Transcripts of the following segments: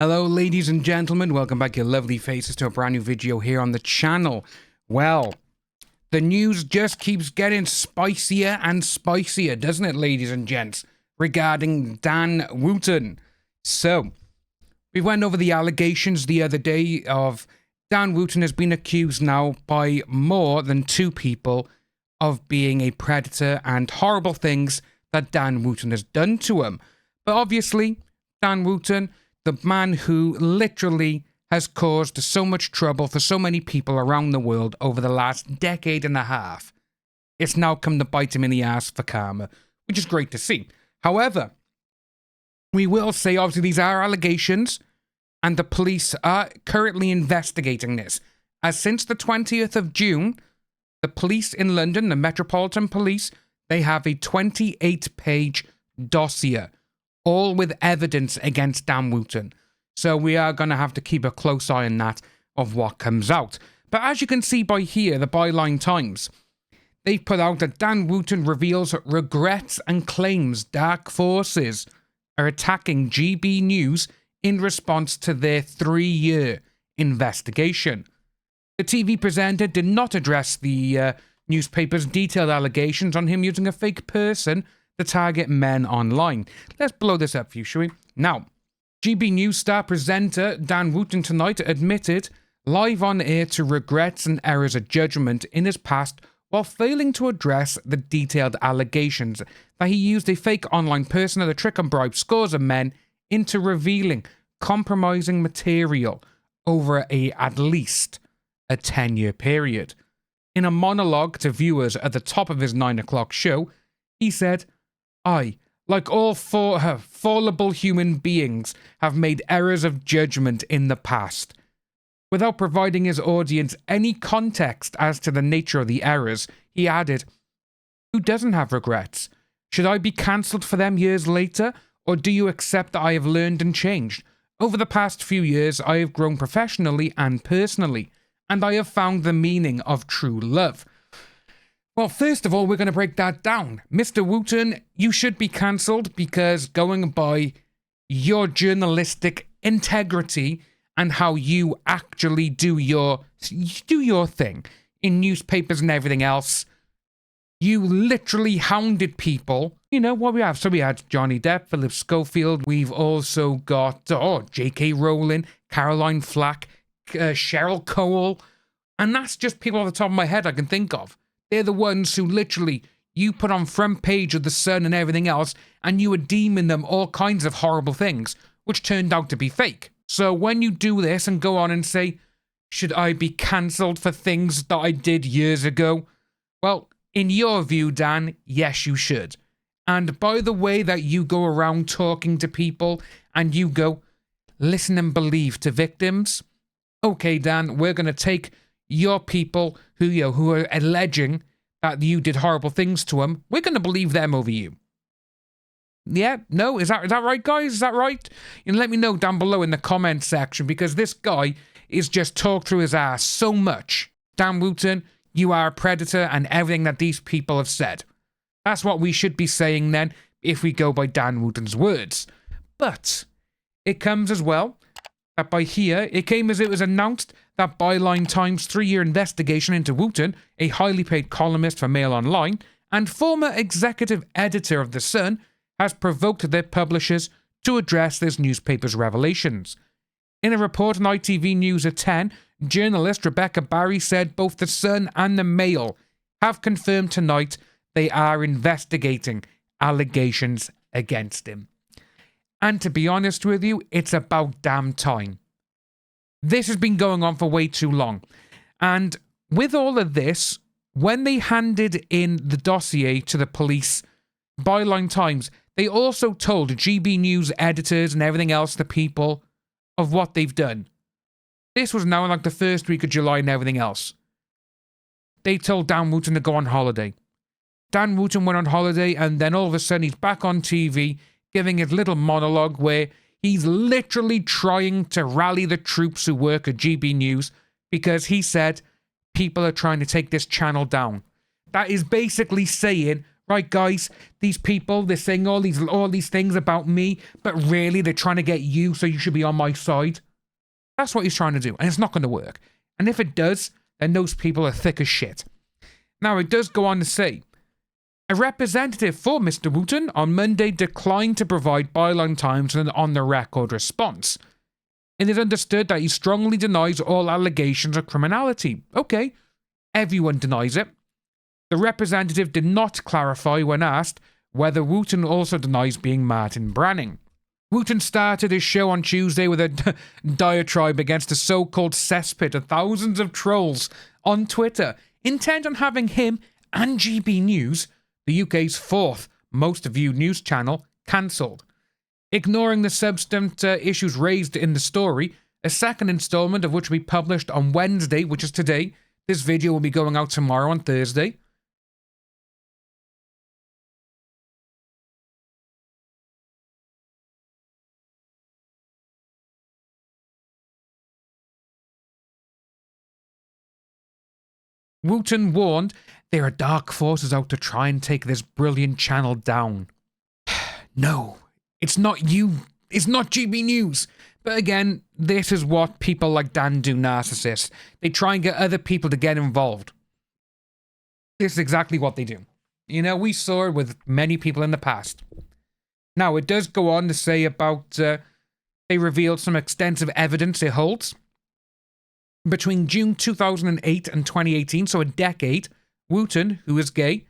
Hello ladies and gentlemen, welcome back your lovely faces to a brand new video here on the channel. Well, the news just keeps getting spicier and spicier, doesn't it, ladies and gents, regarding Dan Wooten. So, we went over the allegations the other day of Dan Wooten has been accused now by more than two people of being a predator and horrible things that Dan Wooten has done to him. But obviously, Dan Wooten, the man who literally has caused so much trouble for so many people around the world over the last decade and a half, it's now come to bite him in the ass for karma, which is great to see. However, we will say, obviously, these are allegations, and the police are currently investigating this. As since the 20th of June, the police in London, the Metropolitan Police, they have a 28-page dossier, all with evidence against Dan Wooten. So we are going to have to keep a close eye on that of what comes out. But as you can see by here, the Byline Times, they've put out that Dan Wooten reveals regrets and claims dark forces are attacking GB News in response to their 3-year investigation. The TV presenter did not address the newspaper's detailed allegations on him using a fake person to target men online. Let's blow this up for you, shall we? Now, GB News star presenter Dan Wooten tonight admitted live on air to regrets and errors of judgment in his past while failing to address the detailed allegations that he used a fake online persona to trick and bribe scores of men into revealing compromising material over at least a 10-year period. In a monologue to viewers at the top of his 9 o'clock show, he said, "I, like all fallible human beings, have made errors of judgment in the past." Without providing his audience any context as to the nature of the errors, he added, "Who doesn't have regrets? Should I be cancelled for them years later, or do you accept that I have learned and changed? Over the past few years, I have grown professionally and personally, and I have found the meaning of true love." Well, first of all, we're going to break that down. Mr. Wooten, you should be cancelled because going by your journalistic integrity and how you actually do your thing in newspapers and everything else, you literally hounded people. You know what we have? So we had Johnny Depp, Philip Schofield. We've also got J.K. Rowling, Caroline Flack, Cheryl Cole. And that's just people off the top of my head I can think of. They're the ones who literally you put on front page of The Sun and everything else, and you were deeming them all kinds of horrible things, which turned out to be fake. So when you do this and go on and say, should I be cancelled for things that I did years ago? Well, in your view, Dan, yes, you should. And by the way that you go around talking to people and you go, listen and believe to victims. Okay, Dan, we're going to take your people who are alleging that you did horrible things to them. We're going to believe them over you. Yeah? No? Is that right, guys? Is that right? And let me know down below in the comment section, because this guy is just talked through his ass so much. Dan Wooten, you are a predator and everything that these people have said. That's what we should be saying then, if we go by Dan Wooten's words. But it comes as well that by here, it came as it was announced that Byline Times' 3-year investigation into Wooten, a highly paid columnist for Mail Online and former executive editor of The Sun, has provoked their publishers to address this newspaper's revelations. In a report on ITV News at 10, journalist Rebecca Barry said both The Sun and the Mail have confirmed tonight they are investigating allegations against him. And to be honest with you, it's about damn time. This has been going on for way too long. And with all of this, when they handed in the dossier to the police, Byline Times, they also told GB News editors and everything else, the people, of what they've done. This was now in like the first week of July and everything else. They told Dan Wooten to go on holiday. Dan Wooten went on holiday and then all of a sudden he's back on TV giving his little monologue where he's literally trying to rally the troops who work at GB News because he said people are trying to take this channel down. That is basically saying, Right, guys, these people, they're saying all these things about me, but really they're trying to get you, so you should be on my side. That's what he's trying to do, and it's not going to work. And if it does, then those people are thick as shit. Now, it does go on to say, a representative for Mr. Wooten on Monday declined to provide byline times and an on-the-record response. It is understood that he strongly denies all allegations of criminality. Okay, everyone denies it. The representative did not clarify when asked whether Wooten also denies being Martin Branning. Wooten started his show on Tuesday with a diatribe against a so-called cesspit of thousands of trolls on Twitter, intent on having him and GB News, the UK's fourth most viewed news channel, cancelled. Ignoring the substantive issues raised in the story, a second instalment of which will be published on Wednesday, which is today. This video will be going out tomorrow on Thursday. Wooten warned there are dark forces out to try and take this brilliant channel down. No, it's not you. It's not GB News. But again, this is what people like Dan do, narcissists. They try and get other people to get involved. This is exactly what they do. You know, we saw it with many people in the past. Now, it does go on to say about, they revealed some extensive evidence it holds. Between June 2008 and 2018, so a decade, Wooten, who is gay,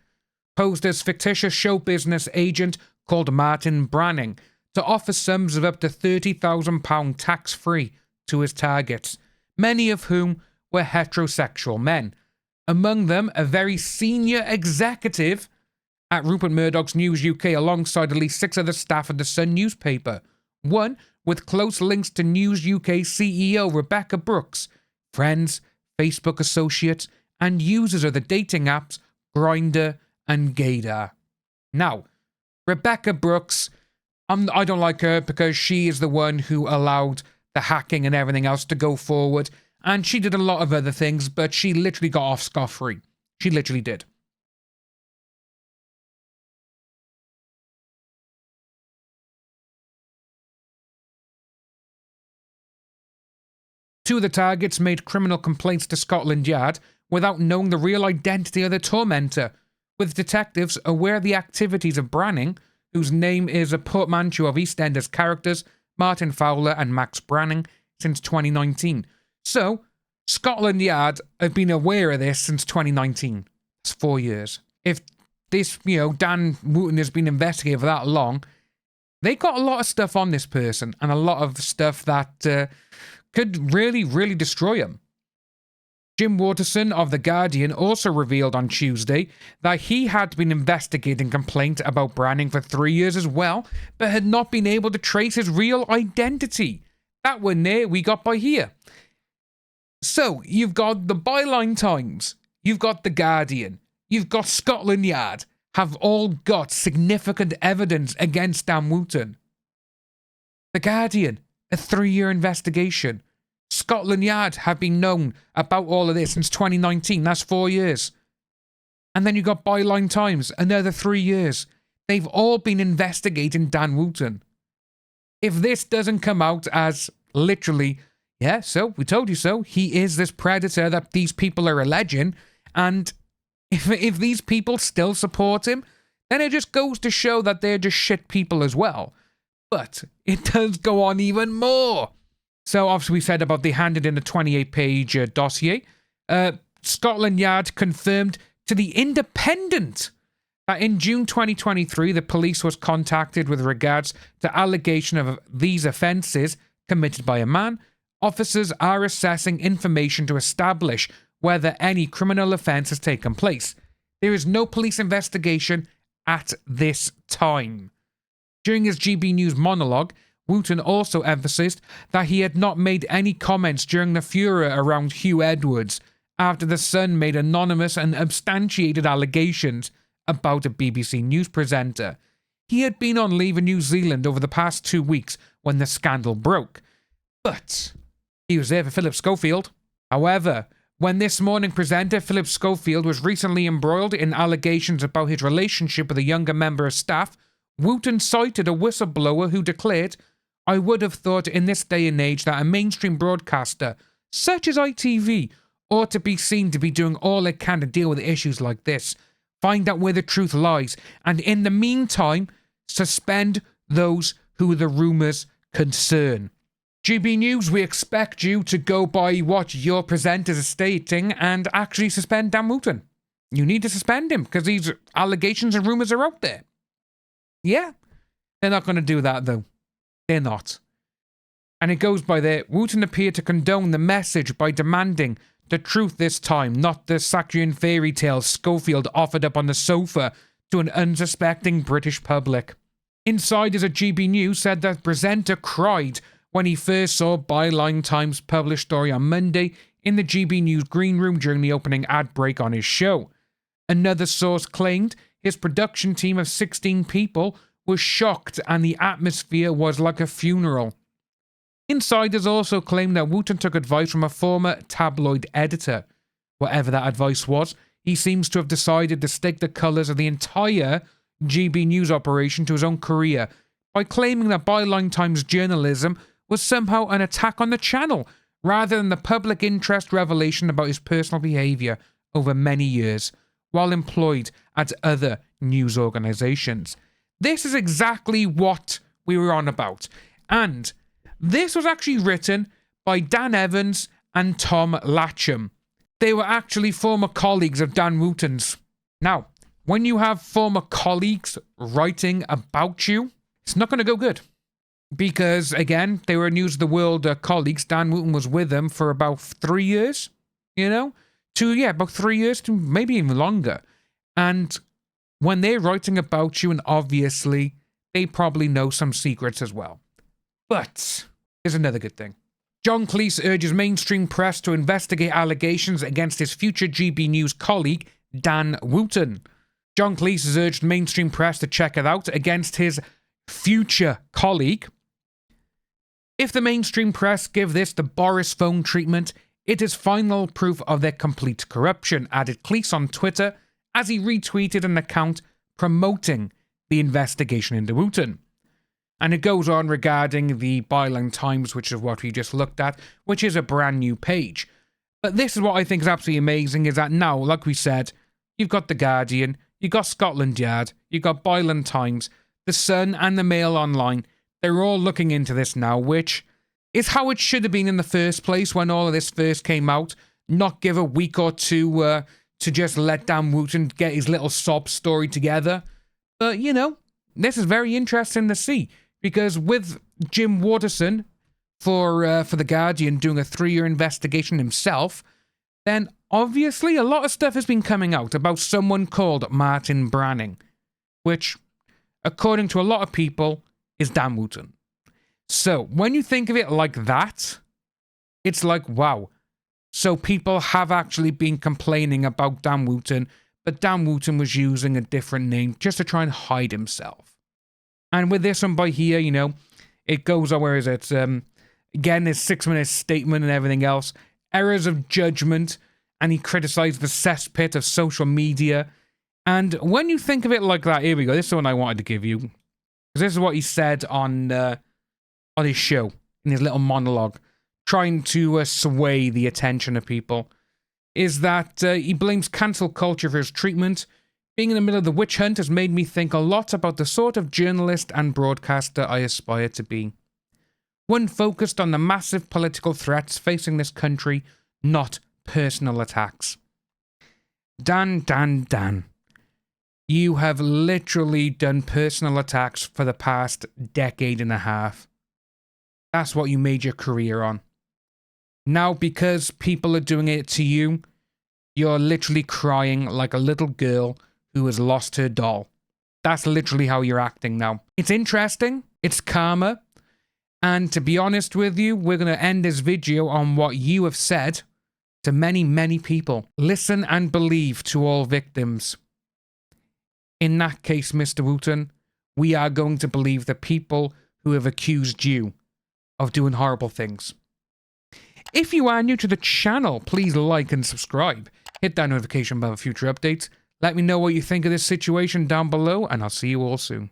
posed as fictitious show business agent called Martin Branning to offer sums of up to £30,000 tax-free to his targets, many of whom were heterosexual men. Among them, a very senior executive at Rupert Murdoch's News UK alongside at least 6 other staff at the Sun newspaper. One with close links to News UK CEO Rebekah Brooks, friends, Facebook associates, and users of the dating apps Grindr and Gaydar. Now, Rebekah Brooks, I don't like her because she is the one who allowed the hacking and everything else to go forward, and she did a lot of other things, but she literally got off scot-free. She literally did. Two of the targets made criminal complaints to Scotland Yard without knowing the real identity of the tormentor, with detectives aware of the activities of Branning, whose name is a portmanteau of EastEnders characters Martin Fowler and Max Branning, since 2019. So, Scotland Yard have been aware of this since 2019. It's 4 years. If this, Dan Wooten has been investigated for that long, they got a lot of stuff on this person, and a lot of stuff that could really, really destroy him. Jim Waterson of The Guardian also revealed on Tuesday that he had been investigating complaint about Branning for 3 years as well, but had not been able to trace his real identity. That one there we got by here. So, you've got the Byline Times, you've got The Guardian, you've got Scotland Yard, have all got significant evidence against Dan Wooten. The Guardian, a 3-year investigation. Scotland Yard have been known about all of this since 2019. That's 4 years. And then you got Byline Times, another 3 years. They've all been investigating Dan Wooten. If this doesn't come out as literally, yeah, so we told you so, he is this predator that these people are alleging, and if these people still support him, then it just goes to show that they're just shit people as well. But it does go on even more. So obviously we said about they handed in a 28-page dossier. Scotland Yard confirmed to The Independent that in June 2023 the police was contacted with regards to allegation of these offences committed by a man. Officers are assessing information to establish whether any criminal offence has taken place. There is no police investigation at this time. During his GB News monologue, Wooten also emphasised that he had not made any comments during the furor around Hugh Edwards after The Sun made anonymous and substantiated allegations about a BBC News presenter. He had been on leave in New Zealand over the past 2 weeks when the scandal broke, but he was there for Philip Schofield. However, When This Morning presenter Philip Schofield was recently embroiled in allegations about his relationship with a younger member of staff, Wooten cited a whistleblower who declared, "I would have thought in this day and age that a mainstream broadcaster, such as ITV, ought to be seen to be doing all it can to deal with issues like this, find out where the truth lies, and in the meantime, suspend those who the rumours concern." GB News, we expect you to go by what your presenters are stating and actually suspend Dan Wooten. You need to suspend him because these allegations and rumours are out there. Yeah, they're not going to do that though. They're not. And it goes by there, Wooten appeared to condone the message by demanding the truth this time, not the saccharine fairy tale Schofield offered up on the sofa to an unsuspecting British public. Insiders at GB News said that the presenter cried when he first saw Byline Times' published story on Monday in the GB News green room during the opening ad break on his show. Another source claimed his production team of 16 people was shocked and the atmosphere was like a funeral. Insiders also claim that Wooten took advice from a former tabloid editor. Whatever that advice was, he seems to have decided to stake the colours of the entire GB News operation to his own career by claiming that Byline Times journalism was somehow an attack on the channel, rather than the public interest revelation about his personal behaviour over many years, while employed at other news organisations. This is exactly what we were on about. And this was actually written by Dan Evans and Tom Latcham. They were actually former colleagues of Dan Wooten's. Now, when you have former colleagues writing about you, it's not going to go good. Because, again, they were News of the World colleagues. Dan Wooten was with them for about 3 years, about 3 years to maybe even longer. And when they're writing about you, and obviously they probably know some secrets as well. But here's another good thing. John Cleese urges mainstream press to investigate allegations against his future GB News colleague, Dan Wooten. John Cleese has urged mainstream press to check it out against his future colleague. If the mainstream press give this the Boris phone treatment, it is final proof of their complete corruption, added Cleese on Twitter as he retweeted an account promoting the investigation into Wooten. And it goes on regarding the Byline Times, which is what we just looked at, which is a brand new page. But this is what I think is absolutely amazing, is that now, like we said, you've got The Guardian, you've got Scotland Yard, you've got Byline Times, The Sun and the Mail Online. They're all looking into this now, which is how it should have been in the first place when all of this first came out. Not give a week or two to just let Dan Wooten get his little sob story together. But, this is very interesting to see. Because with Jim Waterson for The Guardian doing a 3-year investigation himself, then obviously a lot of stuff has been coming out about someone called Martin Branning, which, according to a lot of people, is Dan Wooten. So, when you think of it like that, it's like, wow. So people have actually been complaining about Dan Wooten, but Dan Wooten was using a different name just to try and hide himself. And with this one by here, it goes on, where is it? Again, his 6-minute statement and everything else. Errors of judgment, and he criticised the cesspit of social media. And when you think of it like that, here we go. This is the one I wanted to give you. Because this is what he said on his show, in his little monologue, trying to sway the attention of people, is that he blames cancel culture for his treatment. Being in the middle of the witch hunt has made me think a lot about the sort of journalist and broadcaster I aspire to be. One focused on the massive political threats facing this country, not personal attacks. Dan. You have literally done personal attacks for the past decade and a half. That's what you made your career on. Now, because people are doing it to you, you're literally crying like a little girl who has lost her doll. That's literally how you're acting now. It's interesting. It's karma. And to be honest with you, we're going to end this video on what you have said to many, many people. Listen and believe to all victims. In that case, Mr. Wooten, we are going to believe the people who have accused you of doing horrible things. If you are new to the channel, please like and subscribe. Hit that notification bell for future updates. Let me know what you think of this situation down below, and I'll see you all soon.